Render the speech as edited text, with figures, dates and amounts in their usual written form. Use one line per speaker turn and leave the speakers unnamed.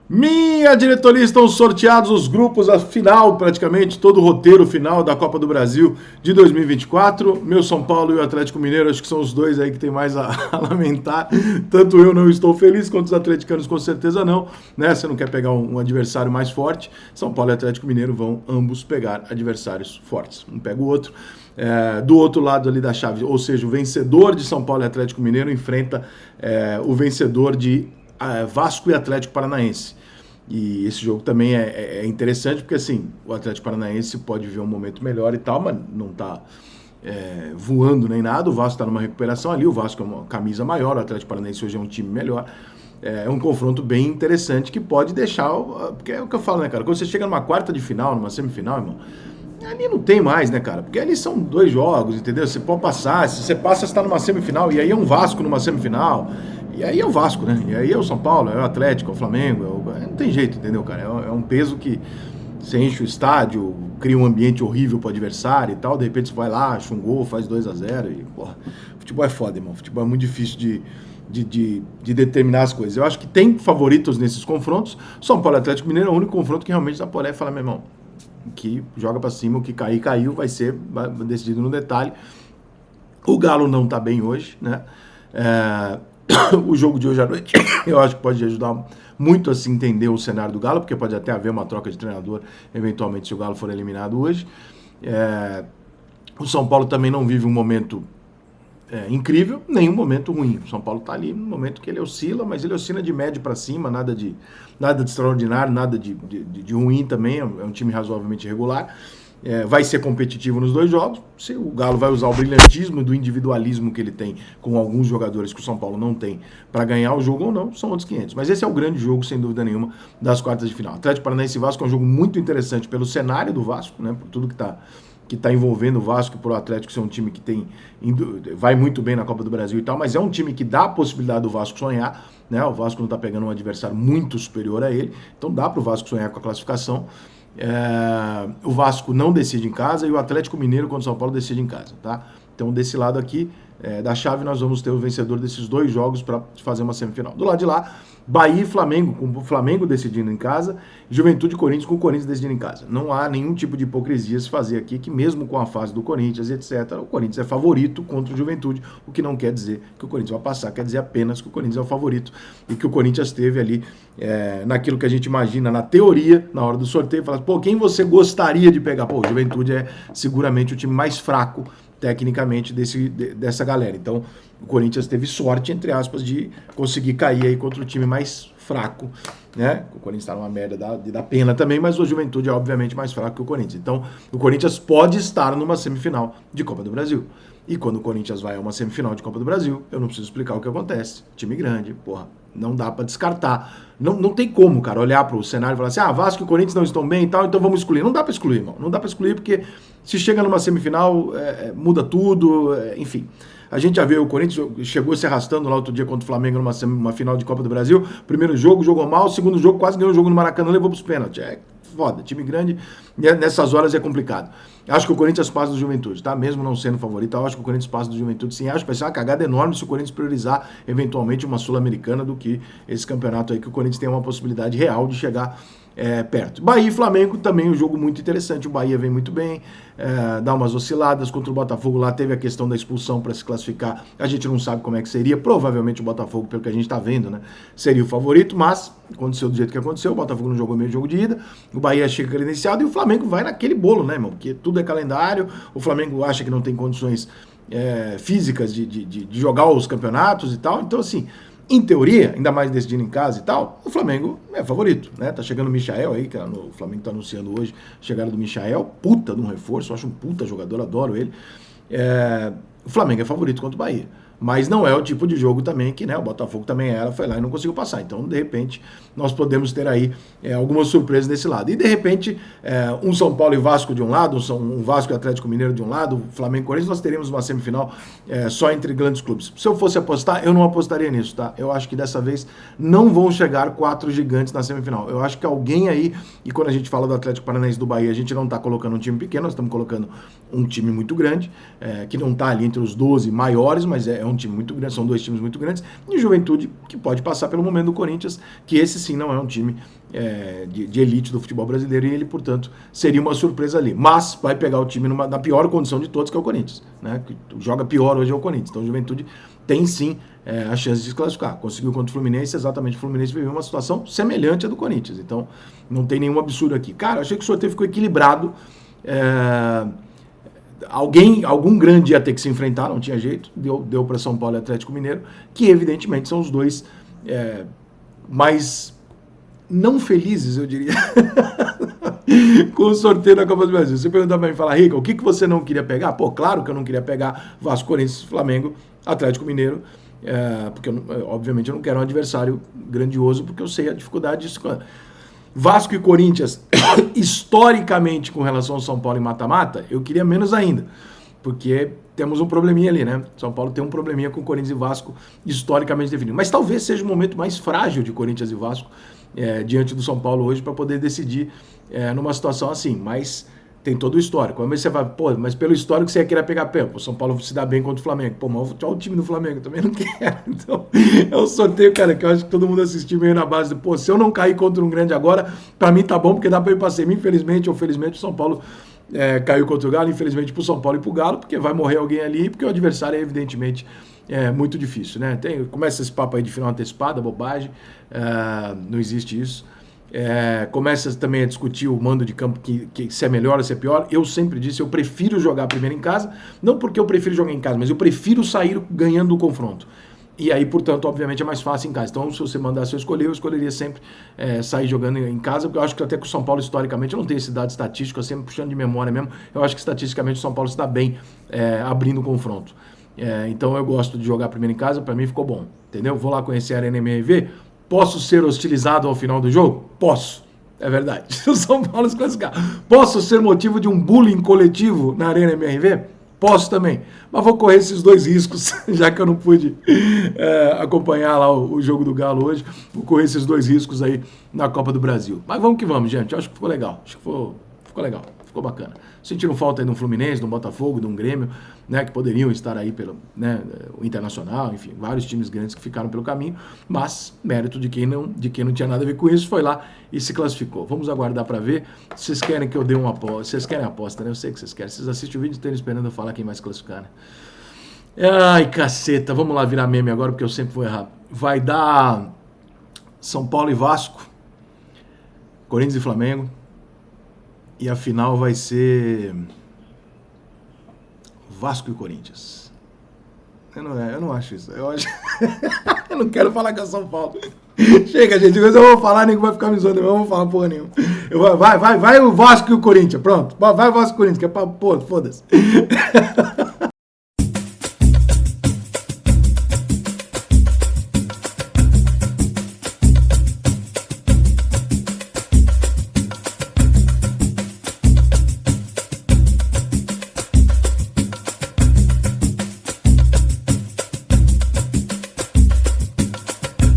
Minha diretoria, estão sorteados os grupos, a final praticamente, todo o roteiro final da Copa do Brasil de 2024. Meu São Paulo e o Atlético Mineiro, acho que são os dois aí que tem mais a lamentar. Tanto eu não estou feliz, quanto os atleticanos com certeza não. Né? Você não quer pegar um adversário mais forte. São Paulo e Atlético Mineiro vão ambos pegar adversários fortes. Um pega o outro. Do outro lado ali da chave, ou seja, o vencedor de São Paulo e Atlético Mineiro enfrenta o vencedor de Vasco e Atlético Paranaense. E esse jogo também é interessante, porque assim, o Atlético Paranaense pode ver um momento melhor e tal, mas não tá voando nem nada. O Vasco está numa recuperação ali, o Vasco é uma camisa maior, o Atlético Paranaense hoje é um time melhor. É um confronto bem interessante que pode deixar. Porque é o que eu falo, né, cara? Quando você chega numa quarta de final, numa semifinal, irmão, ali não tem mais, né, cara? Porque ali são dois jogos, entendeu? Você pode passar, se você passa, você tá numa semifinal, e aí é um Vasco numa semifinal, e aí é o Vasco, né? E aí é o São Paulo, é o Atlético, é o Flamengo, não tem jeito, entendeu, cara? É um peso que você enche o estádio, cria um ambiente horrível pro adversário e tal, de repente você vai lá, acha um gol, faz 2-0 e, porra, futebol é foda, irmão. Futebol é muito difícil de determinar as coisas. Eu acho que tem favoritos nesses confrontos. São Paulo e Atlético Mineiro é o único confronto que realmente dá pra olhar e falar, meu irmão, que joga pra cima, o que cair, caiu, vai ser decidido no detalhe. O Galo não tá bem hoje, né? O jogo de hoje à noite, eu acho que pode ajudar muito a se entender o cenário do Galo, porque pode até haver uma troca de treinador, eventualmente, se o Galo for eliminado hoje. O São Paulo também não vive um momento incrível, nem um momento ruim. O São Paulo está ali no momento que ele oscila, mas ele oscila de médio para cima, nada de extraordinário, nada de ruim também, é um time razoavelmente regular. Vai ser competitivo nos dois jogos. Se o Galo vai usar o brilhantismo do individualismo que ele tem com alguns jogadores que o São Paulo não tem para ganhar o jogo ou não, são outros 500. Mas esse é o grande jogo, sem dúvida nenhuma, das quartas de final. Atlético Paranaense e Vasco é um jogo muito interessante pelo cenário do Vasco, né, por tudo que está envolvendo o Vasco, por o Atlético ser um time que vai muito bem na Copa do Brasil e tal, mas é um time que dá a possibilidade do Vasco sonhar, né? O Vasco não está pegando um adversário muito superior a ele, então dá para o Vasco sonhar com a classificação. O Vasco não decide em casa e o Atlético Mineiro contra o São Paulo decide em casa, tá? Então desse lado aqui da chave nós vamos ter o vencedor desses dois jogos para fazer uma semifinal. Do lado de lá, Bahia e Flamengo, com o Flamengo decidindo em casa, Juventude e Corinthians com o Corinthians decidindo em casa. Não há nenhum tipo de hipocrisia se fazer aqui, que mesmo com a fase do Corinthians, etc., o Corinthians é favorito contra o Juventude, o que não quer dizer que o Corinthians vai passar, quer dizer apenas que o Corinthians é o favorito e que o Corinthians teve ali naquilo que a gente imagina, na teoria, na hora do sorteio, fala, pô, quem você gostaria de pegar? Pô, o Juventude é seguramente o time mais fraco tecnicamente dessa galera. Então, o Corinthians teve sorte, entre aspas, de conseguir cair aí contra o time mais fraco, né? O Corinthians está numa merda de dar pena também, mas o Juventude é obviamente mais fraco que o Corinthians. Então, o Corinthians pode estar numa semifinal de Copa do Brasil. E quando o Corinthians vai a uma semifinal de Copa do Brasil, eu não preciso explicar o que acontece. Time grande, porra, não dá pra descartar. Não tem como, cara, olhar pro cenário e falar assim, Vasco e Corinthians não estão bem e tal, então vamos excluir. Não dá pra excluir, irmão. Não dá pra excluir porque se chega numa semifinal, muda tudo, enfim. A gente já viu o Corinthians chegou se arrastando lá outro dia contra o Flamengo numa final de Copa do Brasil. Primeiro jogo, jogou mal. Segundo jogo, quase ganhou o jogo no Maracanã, levou pros pênaltis. Foda, time grande, nessas horas é complicado. Acho que o Corinthians passa do Juventude, tá? Mesmo não sendo favorito, eu acho que o Corinthians passa do Juventude, sim. Acho que vai ser uma cagada enorme se o Corinthians priorizar, eventualmente, uma Sul-Americana do que esse campeonato aí, que o Corinthians tem uma possibilidade real de chegar perto. Bahia e Flamengo também um jogo muito interessante. O Bahia vem muito bem, dá umas osciladas contra o Botafogo. Lá teve a questão da expulsão para se classificar. A gente não sabe como é que seria. Provavelmente o Botafogo, pelo que a gente está vendo, né, seria o favorito, mas aconteceu do jeito que aconteceu. O Botafogo não jogou meio jogo de ida. O Bahia chega credenciado e o Flamengo vai naquele bolo, né, irmão? Porque tudo é calendário. O Flamengo acha que não tem condições físicas de jogar os campeonatos e tal. Então, assim, em teoria, ainda mais decidindo em casa e tal, o Flamengo é favorito, né? Tá chegando o Michael aí, cara, o Flamengo tá anunciando hoje a chegada do Michael, puta de um reforço, eu acho um puta jogador, adoro ele. O Flamengo é favorito contra o Bahia. Mas não é o tipo de jogo também que, né, o Botafogo também foi lá e não conseguiu passar. Então, de repente, nós podemos ter aí algumas surpresas desse lado. E, de repente, um São Paulo e Vasco de um lado, um Vasco e Atlético Mineiro de um lado, Flamengo e Corinthians, nós teríamos uma semifinal só entre grandes clubes. Se eu fosse apostar, eu não apostaria nisso, tá? Eu acho que dessa vez não vão chegar 4 gigantes na semifinal. Eu acho que alguém aí, e quando a gente fala do Atlético Paranaense do Bahia, a gente não tá colocando um time pequeno, nós estamos colocando um time muito grande, que não tá ali entre entre os 12 maiores, mas é um time muito grande, são dois times muito grandes, e Juventude que pode passar pelo momento do Corinthians, que esse sim não é um time de elite do futebol brasileiro, e ele, portanto, seria uma surpresa ali. Mas vai pegar o time na pior condição de todos, que é o Corinthians, né? Que joga pior hoje é o Corinthians. Então, o Juventude tem sim a chance de se classificar. Conseguiu contra o Fluminense, exatamente, o Fluminense viveu uma situação semelhante à do Corinthians. Então, não tem nenhum absurdo aqui. Cara, achei que o sorteio ficou equilibrado. Algum grande ia ter que se enfrentar, não tinha jeito. Deu para São Paulo e Atlético Mineiro, que evidentemente são os dois mais não felizes, eu diria, com o sorteio da Copa do Brasil. Você perguntar para mim, falar, Rica, o que você não queria pegar? Pô, claro que eu não queria pegar Vasco, Corinthians, Flamengo, Atlético Mineiro, porque obviamente eu não quero um adversário grandioso, porque eu sei a dificuldade disso. Vasco e Corinthians, historicamente, com relação ao São Paulo em mata-mata, eu queria menos ainda, porque temos um probleminha ali, né? São Paulo tem um probleminha com Corinthians e Vasco, historicamente definido. Mas talvez seja o momento mais frágil de Corinthians e Vasco, diante do São Paulo hoje, para poder decidir numa situação assim. Mas tem todo o histórico. Aí você vai, pô, mas pelo histórico você ia querer pegar pé. O São Paulo se dá bem contra o Flamengo. Pô, mas olha o time do Flamengo, também não quero. Então, é um sorteio, cara, que eu acho que todo mundo assistiu meio na base de, pô, se eu não cair contra um grande agora, pra mim tá bom, porque dá pra ir pra semi. Infelizmente ou felizmente, o São Paulo caiu contra o Galo, infelizmente pro São Paulo e pro Galo, porque vai morrer alguém ali, porque o adversário é evidentemente muito difícil, né? Começa esse papo aí de final antecipada, bobagem, não existe isso. Começa também a discutir o mando de campo, que se é melhor ou se é pior. Eu sempre disse, eu prefiro jogar primeiro em casa, não porque eu prefiro jogar em casa, mas eu prefiro sair ganhando o confronto. E aí, portanto, obviamente é mais fácil em casa. Então, se você mandasse eu escolher, eu escolheria sempre sair jogando em casa, porque eu acho que até que o São Paulo, historicamente, eu não tenho esse dado estatístico, eu sempre puxando de memória mesmo, eu acho que estatisticamente o São Paulo se dá bem abrindo o confronto. Então, eu gosto de jogar primeiro em casa, para mim ficou bom, entendeu? Vou lá conhecer a Arena MRV. Posso ser hostilizado ao final do jogo? Posso. É verdade. Se o São Paulo se classificar. Posso ser motivo de um bullying coletivo na Arena MRV? Posso também. Mas vou correr esses dois riscos, já que eu não pude acompanhar lá o jogo do Galo hoje. Vou correr esses dois riscos aí na Copa do Brasil. Mas vamos que vamos, gente. Eu acho que ficou legal. Acho que ficou legal. Ficou bacana. Sentiram falta aí de um Fluminense, de um Botafogo, de um Grêmio, né, que poderiam estar aí pelo, né, o Internacional, enfim, vários times grandes que ficaram pelo caminho, mas mérito de quem não tinha nada a ver com isso, foi lá e se classificou. Vamos aguardar para ver. Vocês querem que eu dê uma aposta? Vocês querem aposta, né? Eu sei que vocês querem. Vocês assistem o vídeo e estão esperando eu falar quem vai se classificar, né? Ai, caceta. Vamos lá virar meme agora, porque eu sempre vou errar. Vai dar São Paulo e Vasco, Corinthians e Flamengo, e a final vai ser Vasco e Corinthians. Eu não acho isso. Eu acho... eu não quero falar que é São Paulo. Chega, gente. Mas eu vou falar, ninguém vai ficar me zoando. Eu não vou falar porra nenhuma. Vai o Vasco e o Corinthians. Pronto. Vai o Vasco e o Corinthians. Que é pra... Pô, foda-se.